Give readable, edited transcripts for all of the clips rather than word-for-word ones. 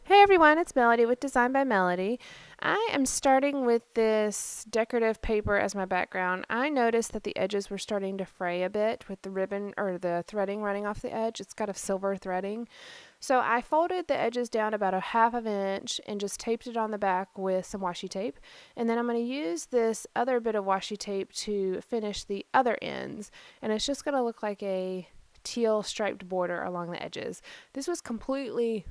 Hey everyone, it's Melody with Design by Melody. I am starting with this decorative paper as my background. I noticed that the edges were starting to fray a bit with the ribbon or the threading running off the edge. It's got a silver threading. So I folded the edges down about a half of an inch and just taped it on the back with some washi tape. And then I'm going to use this other bit of washi tape to finish the other ends. And it's just going to look like a teal striped border along the edges. This was completely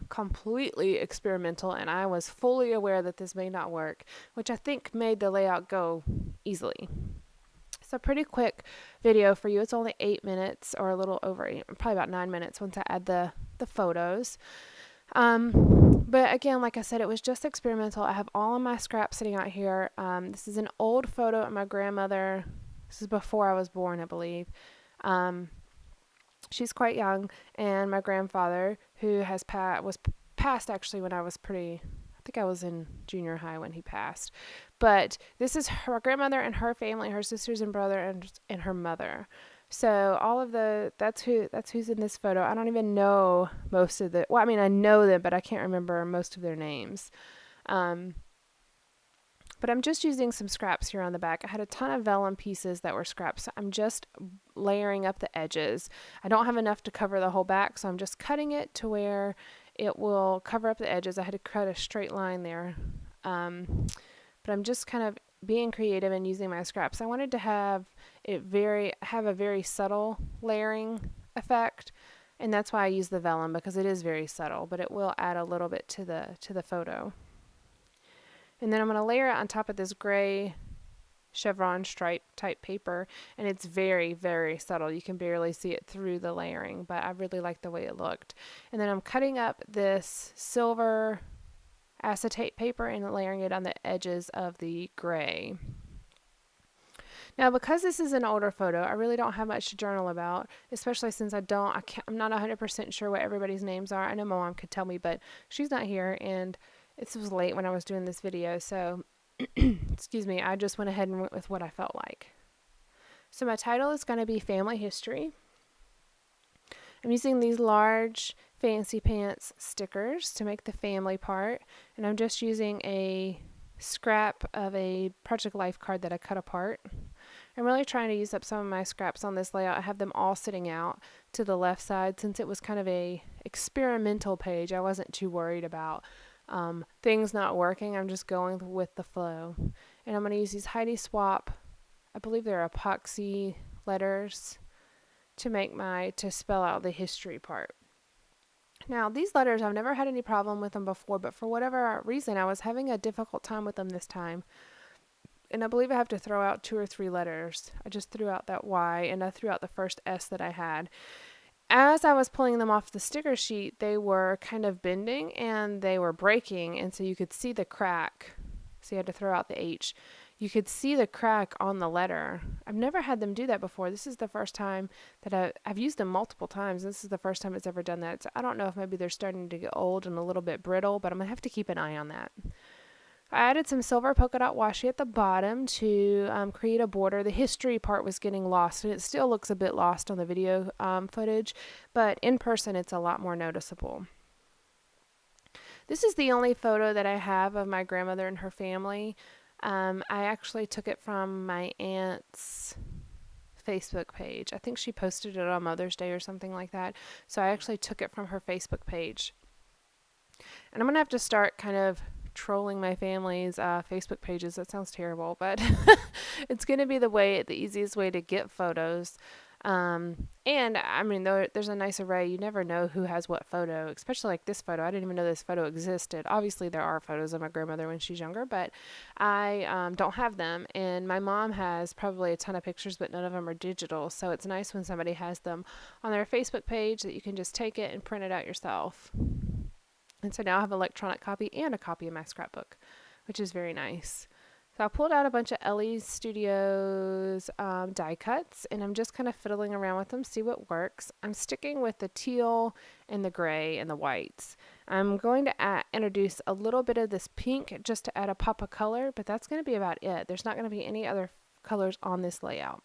experimental, and I was fully aware that this may not work, which I think made the layout go easily. It's a pretty quick video for you. It's only 8 minutes or a little over 8, probably about 9 minutes once I add the photos. But again, like I said, it was just experimental. I have all of my scraps sitting out here. This is an old photo of my grandmother. This is before I was born, I believe. She's quite young, and my grandfather, who was passed actually when I was I think I was in junior high when he passed. But this is her grandmother and her family, her sisters and brother, and her mother. So all of that's who's in this photo. I don't even know most of the. Well, I mean I know them, but I can't remember most of their names. Um, but I'm just using some scraps here on the back. I had a ton of vellum pieces that were scraps. So I'm just layering up the edges. I don't have enough to cover the whole back, so I'm just cutting it to where it will cover up the edges. I had to cut a straight line there. But I'm just kind of being creative and using my scraps. I wanted to have a very subtle layering effect, and that's why I use the vellum, because it is very subtle, but it will add a little bit to the photo. And then I'm going to layer it on top of this gray chevron stripe type paper, and it's very subtle. You can barely see it through the layering, but I really like the way it looked. And then I'm cutting up this silver acetate paper and layering it on the edges of the gray. Now, because this is an older photo, I really don't have much to journal about, especially since I'm not 100% sure what everybody's names are. I know my mom could tell me, but she's not here, and this was late when I was doing this video, so excuse me, I just went ahead and went with what I felt like. So my title is going to be Family History. I'm using these large Fancy Pants stickers to make the family part, and I'm just using a scrap of a Project Life card that I cut apart. I'm really trying to use up some of my scraps on this layout. I have them all sitting out to the left side since it was kind of a experimental page. I wasn't too worried about things not working. I'm just going with the flow. And I'm going to use these Heidi Swapp, I believe they're epoxy letters, to spell out the history part. Now, these letters, I've never had any problem with them before, but for whatever reason, I was having a difficult time with them this time. And I believe I have to throw out 2 or 3 letters. I just threw out that Y, and I threw out the first S that I had. As I was pulling them off the sticker sheet, they were kind of bending and they were breaking, and so you could see the crack. So you had to throw out the H. You could see the crack on the letter. I've never had them do that before. This is the first time that I've used them multiple times. This is the first time it's ever done that. So I don't know if maybe they're starting to get old and a little bit brittle, but I'm going to have to keep an eye on that. I added some silver polka dot washi at the bottom to create a border. The history part was getting lost, and it still looks a bit lost on the video footage, but in person it's a lot more noticeable. This is the only photo that I have of my grandmother and her family. I actually took it from my aunt's Facebook page. I think she posted it on Mother's Day or something like that, so I actually took it from her Facebook page. And I'm going to have to start kind of trolling my family's Facebook pages. That sounds terrible, but it's going to be the easiest way to get photos. And I mean, there's a nice array. You never know who has what photo, especially like this photo. I didn't even know this photo existed. Obviously, there are photos of my grandmother when she's younger, but I don't have them. And my mom has probably a ton of pictures, but none of them are digital. So it's nice when somebody has them on their Facebook page that you can just take it and print it out yourself. And so now I have an electronic copy and a copy of my scrapbook, which is very nice. So I pulled out a bunch of Ellie Studios die cuts, and I'm just kind of fiddling around with them, see what works. I'm sticking with the teal and the gray and the whites. I'm going to introduce a little bit of this pink just to add a pop of color, but that's going to be about it. There's not going to be any other colors on this layout.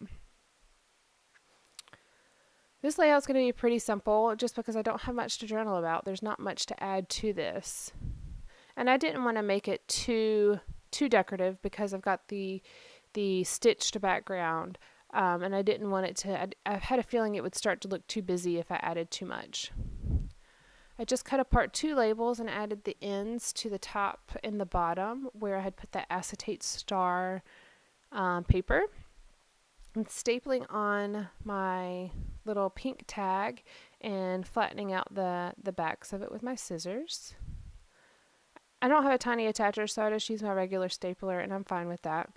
This layout's going to be pretty simple just because I don't have much to journal about. There's not much to add to this. And I didn't want to make it too decorative because I've got the stitched background, and I didn't want it to. I had a feeling it would start to look too busy if I added too much. I just cut apart 2 labels and added the ends to the top and the bottom where I had put that acetate star paper. I'm stapling on my little pink tag and flattening out the backs of it with my scissors. I don't have a tiny attacher, so I just use my regular stapler, and I'm fine with that.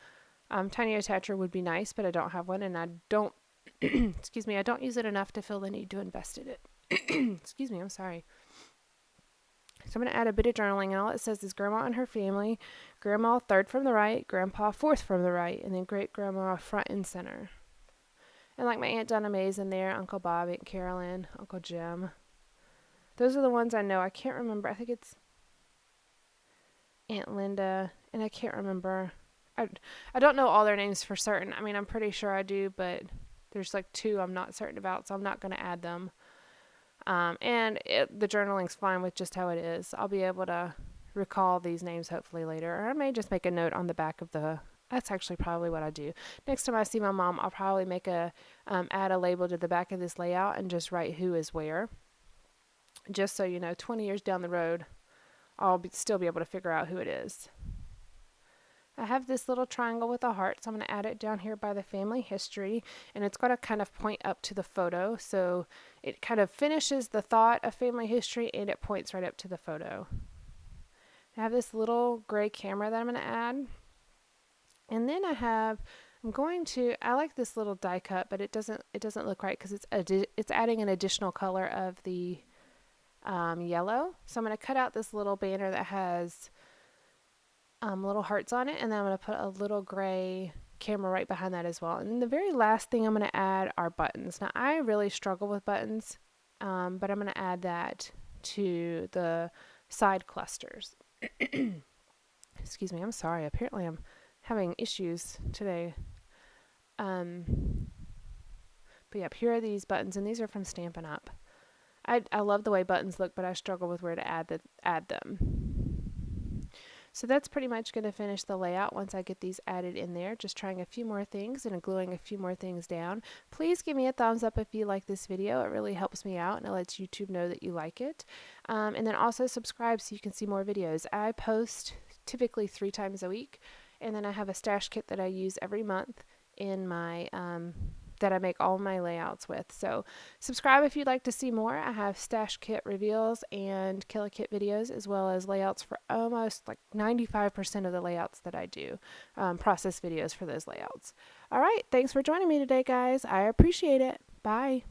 Tiny attacher would be nice, but I don't have one, and I don't, excuse me, I don't use it enough to feel the need to invest in it. Excuse me, I'm sorry. So I'm going to add a bit of journaling, and all it says is Grandma and her family, Grandma 3rd from the right, Grandpa 4th from the right, and then Great Grandma front and center. And like my Aunt Donna Mae's in there, Uncle Bob, Aunt Carolyn, Uncle Jim. Those are the ones I know. I can't remember. I think it's Aunt Linda, and I can't remember. I don't know all their names for certain. I mean, I'm pretty sure I do, but there's like 2 I'm not certain about, so I'm not going to add them. The journaling's fine with just how it is. I'll be able to recall these names hopefully later, or I may just make a note on the back of the. That's actually probably what I do. Next time I see my mom, I'll probably make add a label to the back of this layout and just write who is where. Just so you know, 20 years down the road, I'll still be able to figure out who it is. I have this little triangle with a heart, so I'm going to add it down here by the family history, and it's got to kind of point up to the photo, so it kind of finishes the thought of family history and it points right up to the photo. I have this little gray camera that I'm going to add, and then I like this little die cut, but it doesn't look right because it's adding an additional color of the yellow. So I'm going to cut out this little banner that has little hearts on it, and then I'm going to put a little gray camera right behind that as well. And then the very last thing I'm going to add are buttons. Now I really struggle with buttons, but I'm going to add that to the side clusters. Excuse me, I'm sorry. Apparently I'm having issues today. But yep, here are these buttons, and these are from Stampin' Up. I love the way buttons look, but I struggle with where to add them. So that's pretty much going to finish the layout once I get these added in there. Just trying a few more things and gluing a few more things down. Please give me a thumbs up if you like this video. It really helps me out and it lets YouTube know that you like it. And then also subscribe so you can see more videos. I post typically 3 times a week, and then I have a stash kit that I use every month in my that I make all my layouts with. So subscribe if you'd like to see more. I have stash kit reveals and killer kit videos, as well as layouts for almost like 95% of the layouts that I do, process videos for those layouts. All right, thanks for joining me today, guys. I appreciate it. Bye.